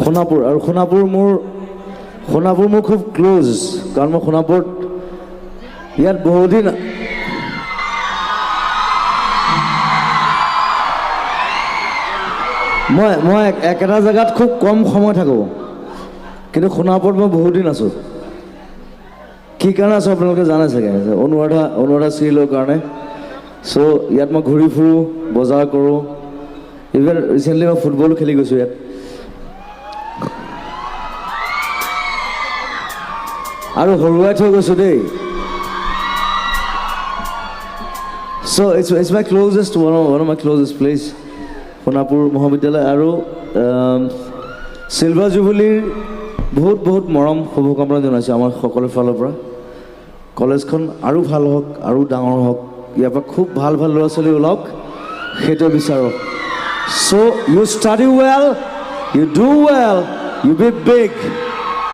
সোণাপুৰ আৰু সোণাপুৰ মোৰ খুব ক্লোজ কাৰণ মই সোণাপুৰত ইয়াত বহুদিন মই একেটা জেগাত খুব কম সময় থাকোঁ কিন্তু সোণাপুৰত মই বহুত দিন আছোঁ কি কাৰণে আছোঁ আপোনালোকে জানে চাগে অনুৰাধা চিৰিয়েলৰ কাৰণে চ' ইয়াত মই ঘূৰি ফুৰোঁ বজাৰ কৰোঁ ইভেন ৰিচেণ্টলি মই ফুটবলো খেলি গৈছোঁ ইয়াত আৰু হৰুৱাই থৈ গৈছোঁ দেই so' it's my closest one of my closest place Sonapur মহাবিদ্যালয় আৰু চিলভাৰ জুবিলীৰ বহুত মৰম শুভকামনা জনাইছোঁ আমাৰ সকলোৰে ফালৰ পৰা কলেজখন আৰু ভাল হওক আৰু ডাঙৰ হওক ইয়াৰ পৰা খুব ভাল ল'ৰা ছোৱালী ওলাওক সেইটোৱে বিচাৰোঁ so' you study well you do well you be big